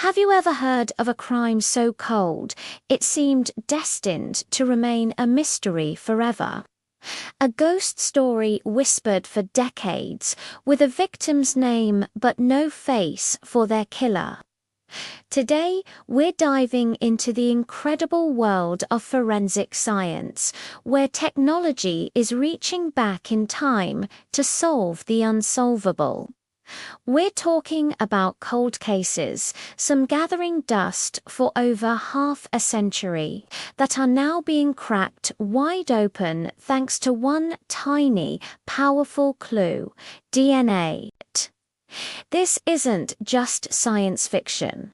Have you ever heard of a crime so cold it seemed destined to remain a mystery forever? A ghost story whispered for decades, with a victim's name but no face for their killer. Today, we're diving into the incredible world of forensic science, where technology is reaching back in time to solve the unsolvable. We're talking about cold cases, some gathering dust for over half a century, that are now being cracked wide open thanks to one tiny, powerful clue: DNA. This isn't just science fiction.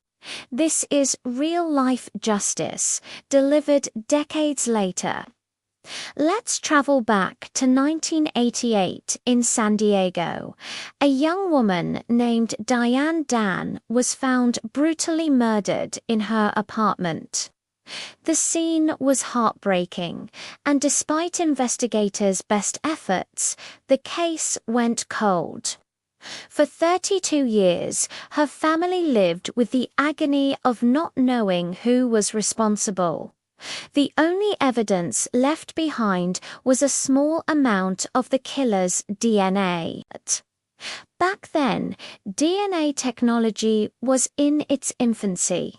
This is real-life justice, delivered decades later. Let's travel back to 1988 in San Diego. A young woman named Diane Dan was found brutally murdered in her apartment. The scene was heartbreaking, and despite investigators' best efforts, the case went cold. For 32 years, her family lived with the agony of not knowing who was responsible. The only evidence left behind was a small amount of the killer's DNA. Back then, DNA technology was in its infancy.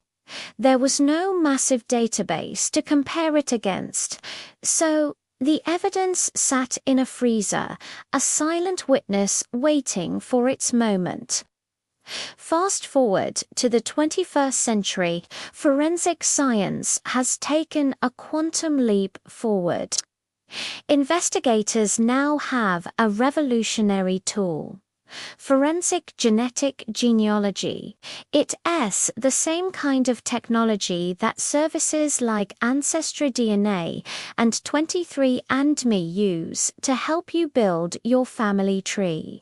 There was no massive database to compare it against, so the evidence sat in a freezer, a silent witness waiting for its moment. Fast forward to the 21st century, forensic science has taken a quantum leap forward. Investigators now have a revolutionary tool: forensic genetic genealogy. It's the same kind of technology that services like Ancestry DNA and 23andMe use to help you build your family tree.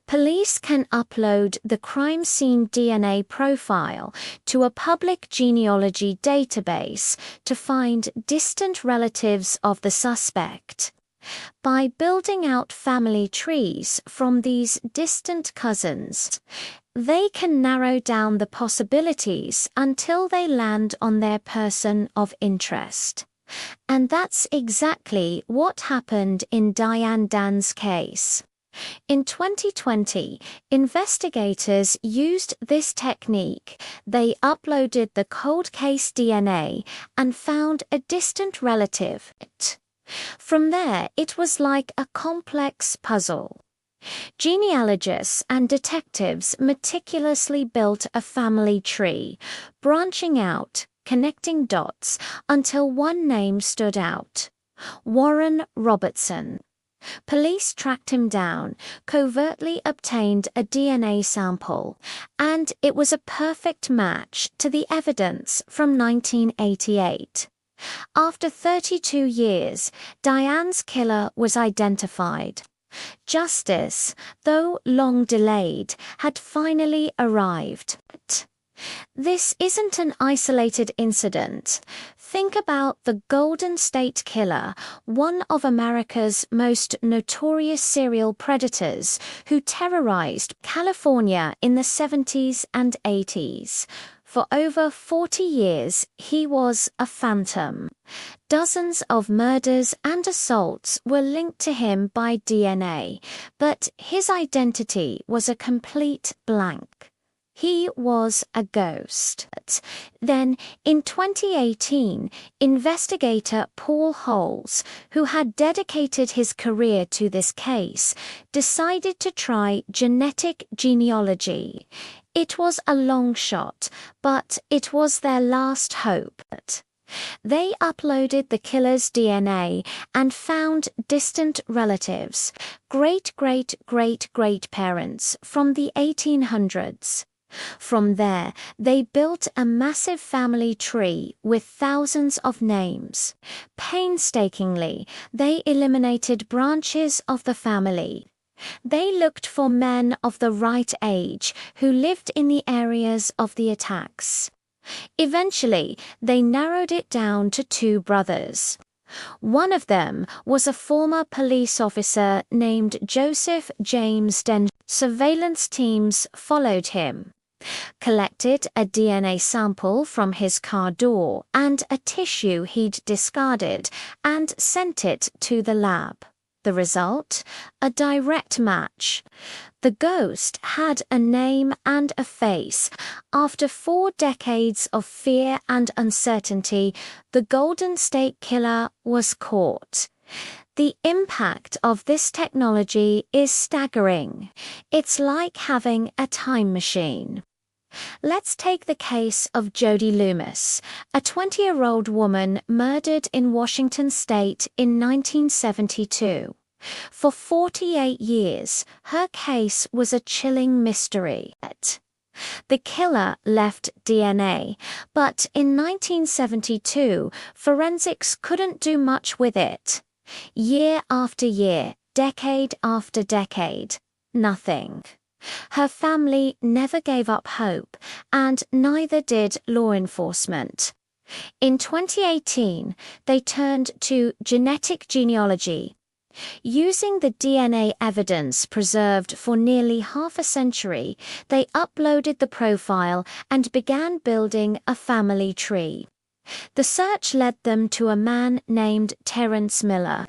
Police can upload the crime scene DNA profile to a public genealogy database to find distant relatives of the suspect. By building out family trees from these distant cousins, they can narrow down the possibilities until they land on their person of interest. And that's exactly what happened in Diane Dan's case. In 2020, investigators used this technique. They uploaded the cold case DNA and found a distant relative. From there, it was like a complex puzzle. Genealogists and detectives meticulously built a family tree, branching out, connecting dots, until one name stood out: Warren Robertson. Police tracked him down, covertly obtained a DNA sample, and it was a perfect match to the evidence from 1988. After 32 years, Diane's killer was identified. Justice, though long delayed, had finally arrived. This isn't an isolated incident. Think about the Golden State Killer, one of America's most notorious serial predators who terrorized California in the 70s and 80s. For over 40 years, he was a phantom. Dozens of murders and assaults were linked to him by DNA, but his identity was a complete blank. He was a ghost. Then, in 2018, investigator Paul Holes, who had dedicated his career to this case, decided to try genetic genealogy. It was a long shot, but it was their last hope. They uploaded the killer's DNA and found distant relatives, great-great-great-great-parents from the 1800s. From there, they built a massive family tree with thousands of names. Painstakingly, they eliminated branches of the family. They looked for men of the right age who lived in the areas of the attacks. Eventually, they narrowed it down to 2 brothers. One of them was a former police officer named Joseph James Den. Surveillance teams followed him. collected a DNA sample from his car door and a tissue he'd discarded, and sent it to the lab. The result? A direct match. The ghost had a name and a face. After 4 decades of fear and uncertainty, the Golden State Killer was caught. The impact of this technology is staggering. It's like having a time machine. Let's take the case of Jody Loomis, a 20-year-old woman murdered in Washington state in 1972. For 48 years, her case was a chilling mystery. The killer left DNA, but in 1972, forensics couldn't do much with it. Year after year, decade after decade, nothing. Her family never gave up hope, and neither did law enforcement. In 2018, they turned to genetic genealogy. Using the DNA evidence preserved for nearly half a century, they uploaded the profile and began building a family tree. The search led them to a man named Terrence Miller.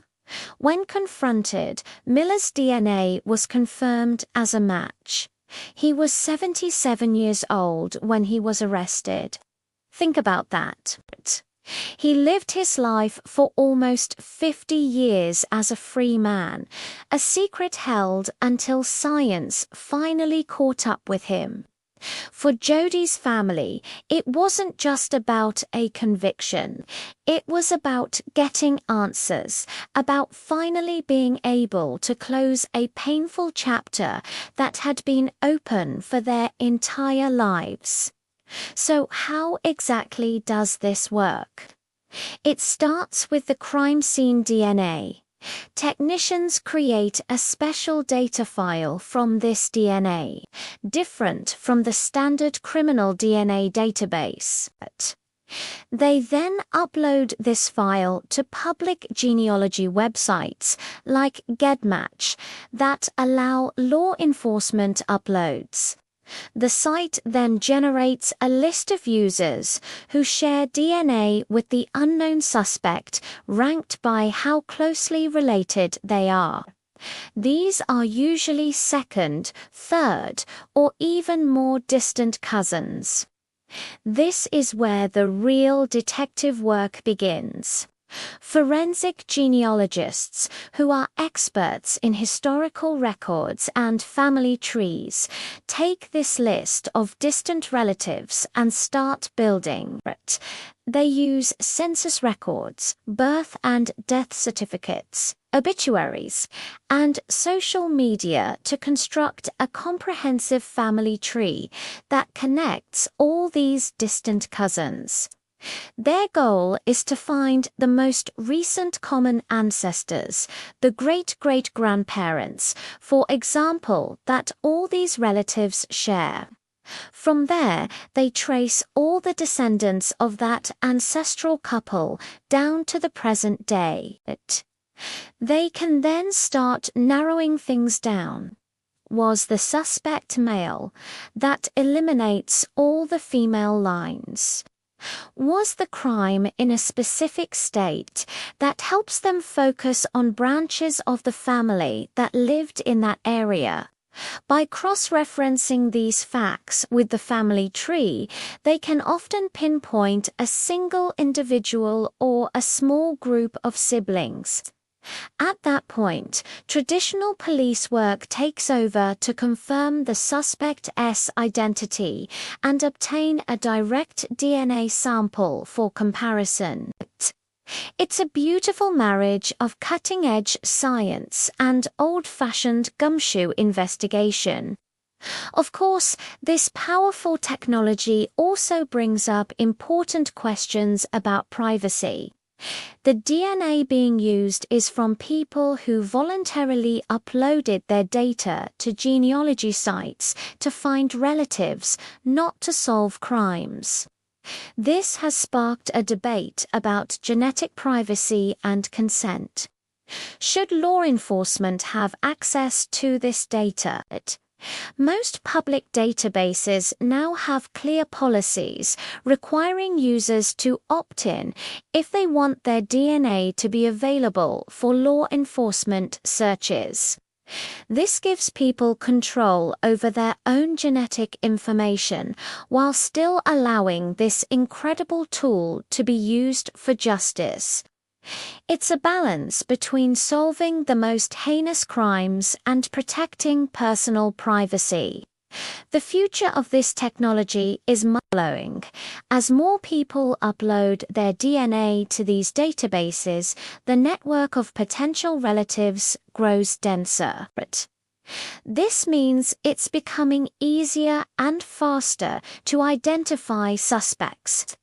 When confronted, Miller's DNA was confirmed as a match. He was 77 years old when he was arrested. Think about that. He lived his life for almost 50 years as a free man, a secret held until science finally caught up with him. For Jody's family, it wasn't just about a conviction. It was about getting answers, about finally being able to close a painful chapter that had been open for their entire lives. So how exactly does this work? It starts with the crime scene DNA. Technicians create a special data file from this DNA, different from the standard criminal DNA database. They then upload this file to public genealogy websites like GEDmatch that allow law enforcement uploads. The site then generates a list of users who share DNA with the unknown suspect, ranked by how closely related they are. These are usually second, third, or even more distant cousins. This is where the real detective work begins. Forensic genealogists, who are experts in historical records and family trees, take this list of distant relatives and start building it. They use census records, birth and death certificates, obituaries, and social media to construct a comprehensive family tree that connects all these distant cousins. Their goal is to find the most recent common ancestors, the great-great-grandparents, for example, that all these relatives share. From there, they trace all the descendants of that ancestral couple down to the present day. They can then start narrowing things down. Was the suspect male? That eliminates all the female lines. Was the crime in a specific state? That helps them focus on branches of the family that lived in that area. By cross-referencing these facts with the family tree, they can often pinpoint a single individual or a small group of siblings. At that point, traditional police work takes over to confirm the suspect's identity and obtain a direct DNA sample for comparison. It's a beautiful marriage of cutting-edge science and old-fashioned gumshoe investigation. Of course, this powerful technology also brings up important questions about privacy. The DNA being used is from people who voluntarily uploaded their data to genealogy sites to find relatives, not to solve crimes. This has sparked a debate about genetic privacy and consent. Should law enforcement have access to this data? Most public databases now have clear policies requiring users to opt in if they want their DNA to be available for law enforcement searches. This gives people control over their own genetic information while still allowing this incredible tool to be used for justice. It's a balance between solving the most heinous crimes and protecting personal privacy. The future of this technology is mind-blowing. As more people upload their DNA to these databases, the network of potential relatives grows denser. This means it's becoming easier and faster to identify suspects.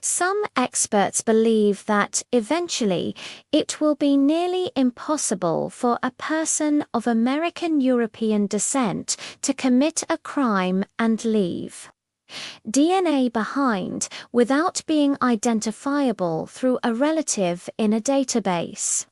Some experts believe that, eventually, it will be nearly impossible for a person of American-European descent to commit a crime and leave DNA behind without being identifiable through a relative in a database.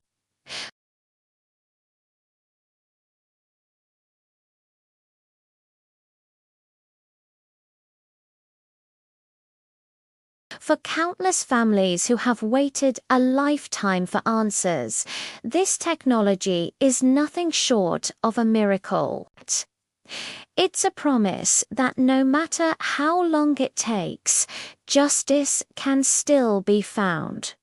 For countless families who have waited a lifetime for answers, this technology is nothing short of a miracle. It's a promise that no matter how long it takes, justice can still be found.